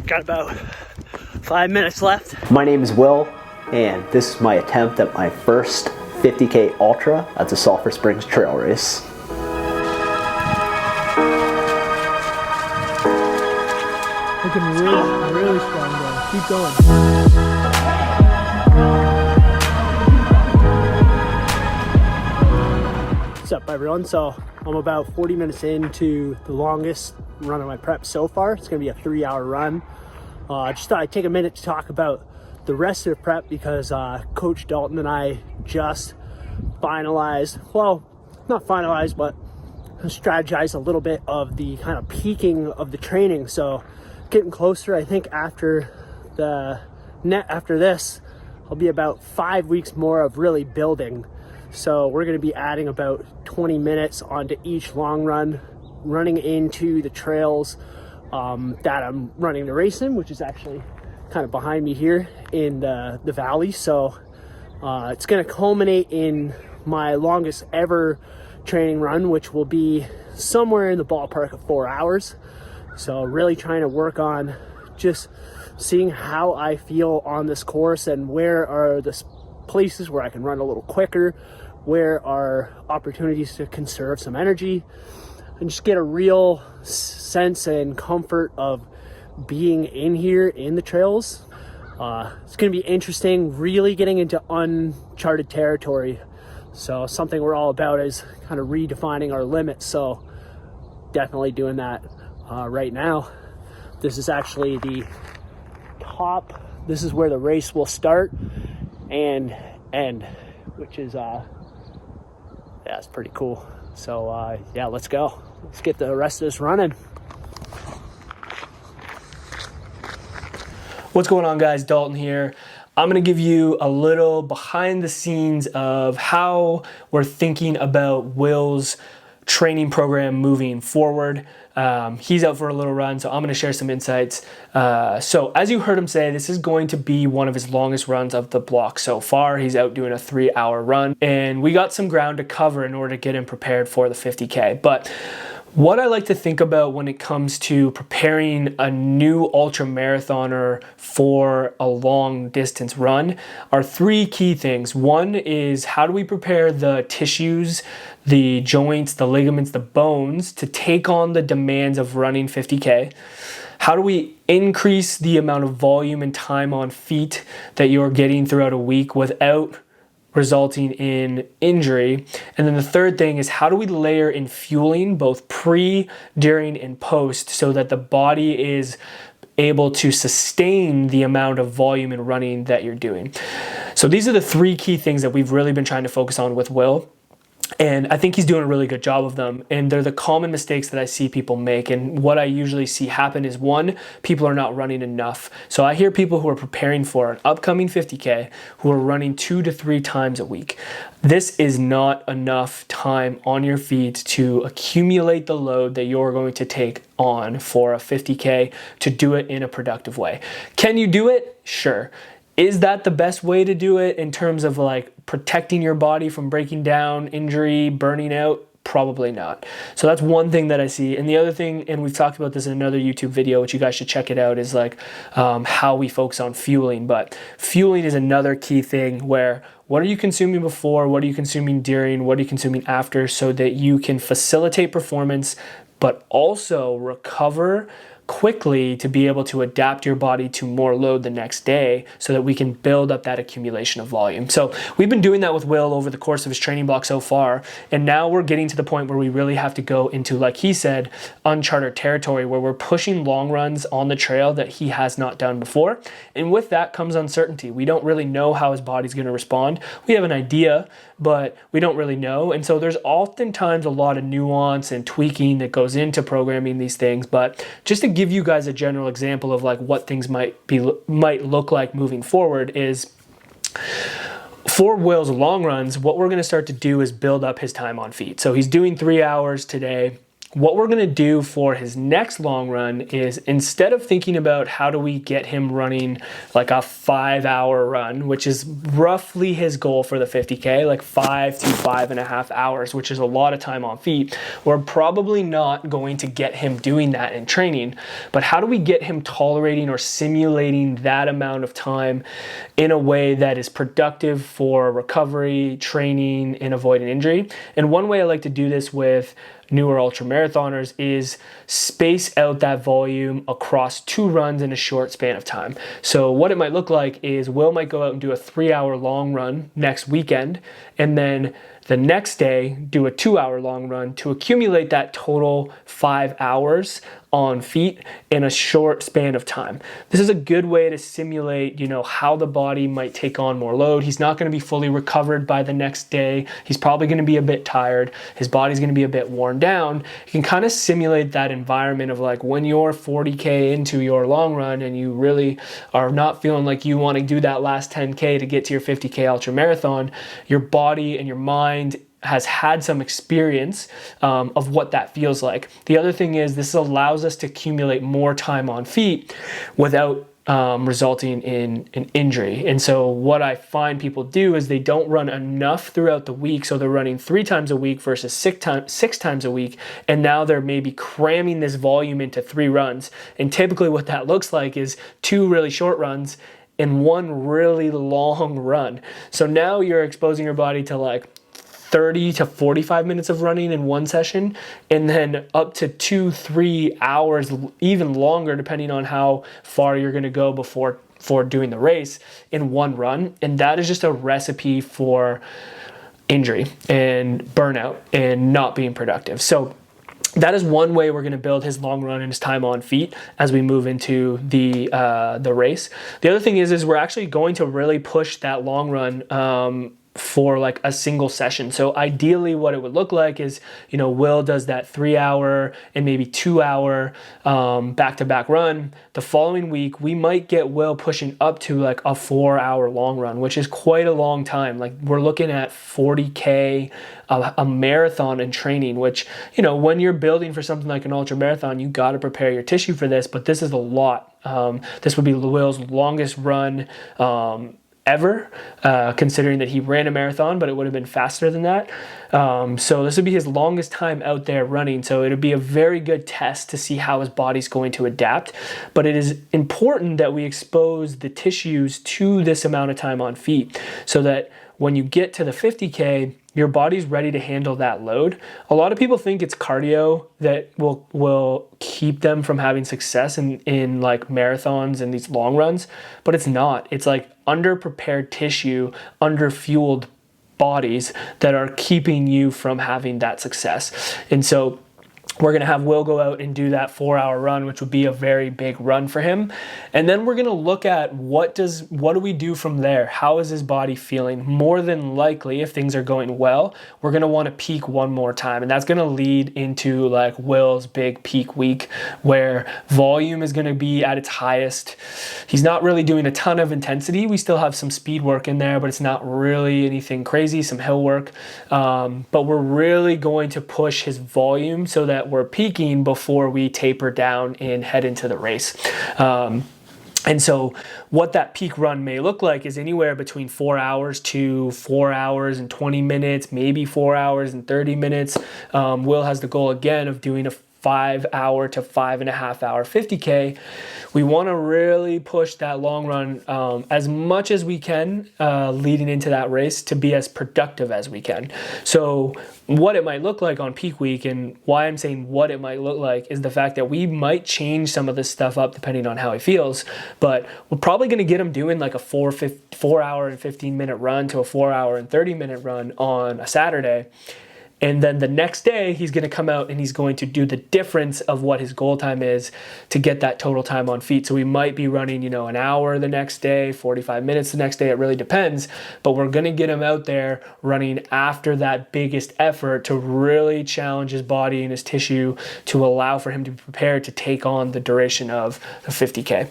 Got about 5 minutes left. My name is Will, and this is my attempt at my first 50K Ultra at the Sulphur Springs Trail Race. Looking really strong though. Keep going. What's up everyone? So I'm about 40 minutes into the longest run of my prep so far. It's gonna be a 3-hour run. Just thought I'd take a minute to talk about the rest of the prep because Coach Dalton and I just finalized, well, not finalized, but strategized a little bit of the kind of peaking of the training. So getting closer, I think after this, I'll be about 5 weeks more of really building. So we're gonna be adding about 20 minutes onto each long run, running into the trails that I'm running the race in, which is actually kind of behind me here in the valley. So it's going to culminate in my longest ever training run, which will be somewhere in the ballpark of 4 hours. So really trying to work on just seeing how I feel on this course and where are the places where I can run a little quicker, where are opportunities to conserve some energy, and just get a real sense and comfort of being in here in the trails. It's going to be interesting, really getting into uncharted territory. So something we're all about is kind of redefining our limits. So definitely doing that right now. This is actually the top. This is where the race will start and end, which is, yeah, it's pretty cool. So yeah, let's go. Let's get the rest of this running. What's going on, guys? Dalton here. I'm going to give you a little behind the scenes of how we're thinking about Will's training program moving forward. He's out for a little run, so I'm going to share some insights. So as you heard him say, this is going to be one of his longest runs of the block so far. He's out doing a 3-hour run, and we got some ground to cover in order to get him prepared for the 50K. But what I like to think about when it comes to preparing a new ultramarathoner for a long distance run are 3 key things. One is, how do we prepare the tissues, the joints, the ligaments, the bones to take on the demands of running 50K? How do we increase the amount of volume and time on feet that you're getting throughout a week without resulting in injury? And then the third thing is, how do we layer in fueling both pre, during, and post so that the body is able to sustain the amount of volume and running that you're doing? So these are the 3 key things that we've really been trying to focus on with Will. And I think he's doing a really good job of them. And they're the common mistakes that I see people make. And what I usually see happen is, 1, people are not running enough. So I hear people who are preparing for an upcoming 50K who are running 2 to 3 times a week. This is not enough time on your feet to accumulate the load that you're going to take on for a 50K to do it in a productive way. Can you do it? Sure. Is that the best way to do it in terms of like protecting your body from breaking down, injury, burning out? Probably not. So that's one thing that I see. And the other thing, and we've talked about this in another YouTube video, which you guys should check it out, is like how we focus on fueling. But fueling is another key thing where, what are you consuming before? What are you consuming during? What are you consuming after? So that you can facilitate performance, but also recover quickly to be able to adapt your body to more load the next day so that we can build up that accumulation of volume. So we've been doing that with Will over the course of his training block so far, and now we're getting to the point where we really have to go into, like he said, uncharted territory, where we're pushing long runs on the trail that he has not done before. And with that comes uncertainty. We don't really know how his body's going to respond. We have an idea, but we don't really know. And so there's oftentimes a lot of nuance and tweaking that goes into programming these things. But just to give you guys a general example of like what things might look like moving forward is, for Will's long runs, what we're going to start to do is build up his time on feet. So he's doing 3 hours today. what we're going to do for his next long run is, instead of thinking about how do we get him running like a 5-hour run, which is roughly his goal for the 50K, like 5 to 5.5 hours, which is a lot of time on feet, we're probably not going to get him doing that in training. But how do we get him tolerating or simulating that amount of time in a way that is productive for recovery, training, and avoiding injury? And one way I like to do this with newer ultramarathoners is space out that volume across 2 runs in a short span of time. So what it might look like is Will might go out and do a 3-hour long run next weekend, and then the next day do a 2-hour long run to accumulate that total 5 hours on feet in a short span of time. This is a good way to simulate, how the body might take on more load. He's not going to be fully recovered by the next day. He's probably going to be a bit tired. His body's going to be a bit worn down. You can kind of simulate that environment of like when you're 40K into your long run and you really are not feeling like you want to do that last 10K to get to your 50K ultra marathon. Your body and your mind has had some experience of what that feels like. The other thing is this allows us to accumulate more time on feet without resulting in an injury. And so what I find people do is they don't run enough throughout the week. So they're running 3 times a week versus 6 times a week. And now they're maybe cramming this volume into 3 runs. And typically what that looks like is 2 really short runs and 1 really long run. So now you're exposing your body to like 30 to 45 minutes of running in one session, and then up to 2-3 hours, even longer, depending on how far you're going to go before doing the race in one run. And that is just a recipe for injury and burnout and not being productive. So that is one way we're going to build his long run and his time on feet as we move into the race. The other thing is we're actually going to really push that long run for like a single session. So ideally what it would look like is, Will does that 3-hour and maybe 2-hour back-to-back run. The following week, we might get Will pushing up to like a 4-hour long run, which is quite a long time. Like we're looking at 40K, a marathon in training, which, when you're building for something like an ultra marathon, you got to prepare your tissue for this, but this is a lot. This would be Will's longest run ever, considering that he ran a marathon, but it would have been faster than that. So this would be his longest time out there running. So it would be a very good test to see how his body's going to adapt. But it is important that we expose the tissues to this amount of time on feet so that when you get to the 50K, your body's ready to handle that load. A lot of people think it's cardio that will keep them from having success in like marathons and these long runs, but it's not. It's like underprepared tissue, underfueled bodies that are keeping you from having that success. And so we're going to have Will go out and do that 4-hour run, which would be a very big run for him. And then we're going to look at what do we do from there? How is his body feeling? More than likely, if things are going well, we're going to want to peak one more time. And that's going to lead into like Will's big peak week where volume is going to be at its highest. He's not really doing a ton of intensity. We still have some speed work in there, but it's not really anything crazy, some hill work. But we're really going to push his volume so that we're peaking before we taper down and head into the race. And so what that peak run may look like is anywhere between 4 hours to 4 hours and 20 minutes, maybe 4 hours and 30 minutes. Will has the goal again of doing a 5-hour to 5.5-hour 50K. We want to really push that long run as much as we can leading into that race to be as productive as we can. So what it might look like on peak week, and why I'm saying what it might look like, is the fact that we might change some of this stuff up depending on how he feels, but we're probably going to get him doing like a 4-hour and 15-minute run to a 4-hour and 30-minute run on a Saturday. And then the next day, he's going to come out and he's going to do the difference of what his goal time is to get that total time on feet. So we might be running, an hour the next day, 45 minutes the next day. It really depends. But we're going to get him out there running after that biggest effort to really challenge his body and his tissue to allow for him to be prepared to take on the duration of the 50K.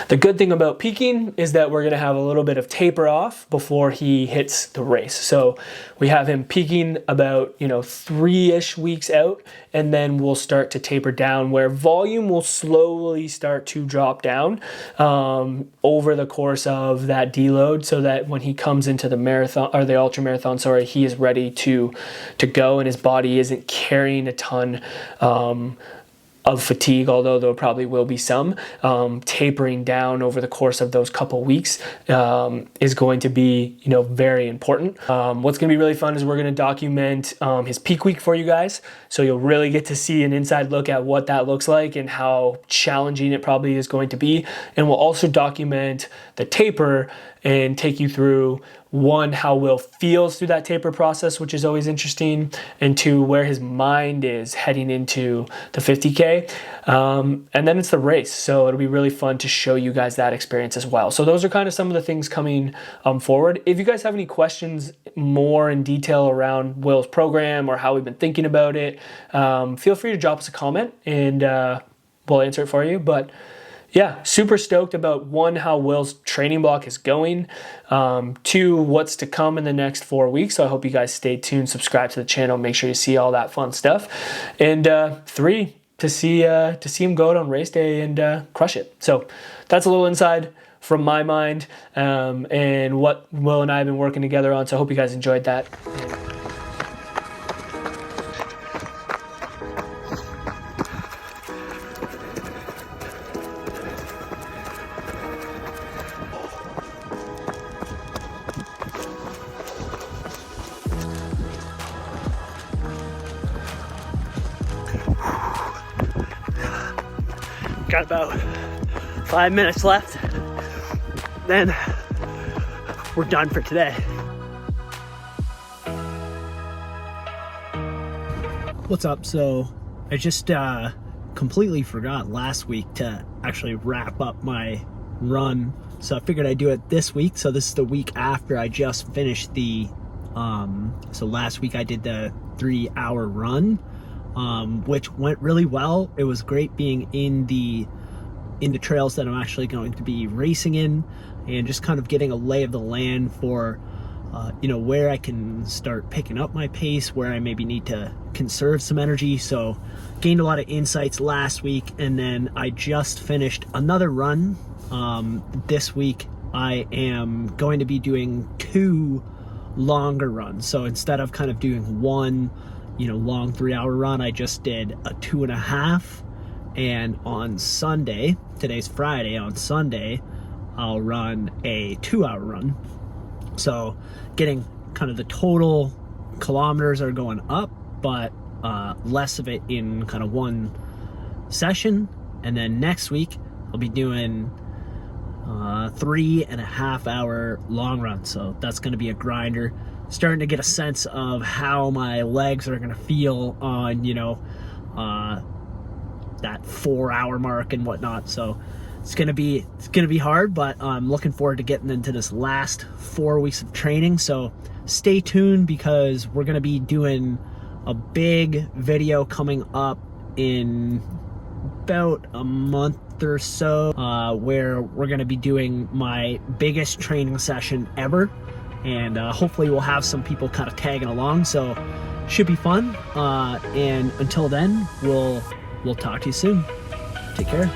The good thing about peaking is that we're gonna have a little bit of taper off before he hits the race. So we have him peaking about 3-ish weeks out, and then we'll start to taper down where volume will slowly start to drop down over the course of that deload, so that when he comes into the marathon or the ultra marathon, he is ready to go, and his body isn't carrying a ton of fatigue, although there probably will be some. Tapering down over the course of those couple weeks is going to be, very important. What's going to be really fun is we're going to document his peak week for you guys, so you'll really get to see an inside look at what that looks like and how challenging it probably is going to be. And we'll also document the taper and take you through, one, how Will feels through that taper process, which is always interesting, and two, where his mind is heading into the 50K. And then it's the race, so it'll be really fun to show you guys that experience as well. So those are kind of some of the things coming forward. If you guys have any questions more in detail around Will's program or how we've been thinking about it, feel free to drop us a comment and we'll answer it for you. But yeah, super stoked about, one, how Will's training block is going, two, what's to come in the next 4 weeks. So I hope you guys stay tuned, subscribe to the channel, make sure you see all that fun stuff, and three, to see him go out on race day and crush it. So that's a little inside from my mind and what Will and I have been working together on. So I hope you guys enjoyed that. Got about 5 minutes left, then we're done for today. What's up? So I just completely forgot last week to actually wrap up my run, so I figured I'd do it this week. So this is the week after I just finished the so last week I did the 3-hour run, which went really well. It was great being in the trails that I'm actually going to be racing in, and just kind of getting a lay of the land for where I can start picking up my pace, where I maybe need to conserve some energy. So gained a lot of insights last week, and then I just finished another run. This week I am going to be doing 2 longer runs. So instead of kind of doing one long 3-hour run, I just did a 2.5. And on Sunday, today's Friday, on Sunday I'll run a 2-hour run. So getting kind of the total kilometers are going up, but less of it in kind of one session. And then next week I'll be doing 3.5-hour long run. So that's going to be a grinder. Starting to get a sense of how my legs are going to feel on that 4-hour mark and whatnot. So it's gonna be hard, but I'm looking forward to getting into this last 4 weeks of training. So stay tuned, because we're gonna be doing a big video coming up in about a month or so, where we're gonna be doing my biggest training session ever, and hopefully we'll have some people kind of tagging along. So should be fun. And until then, we'll talk to you soon. Take care.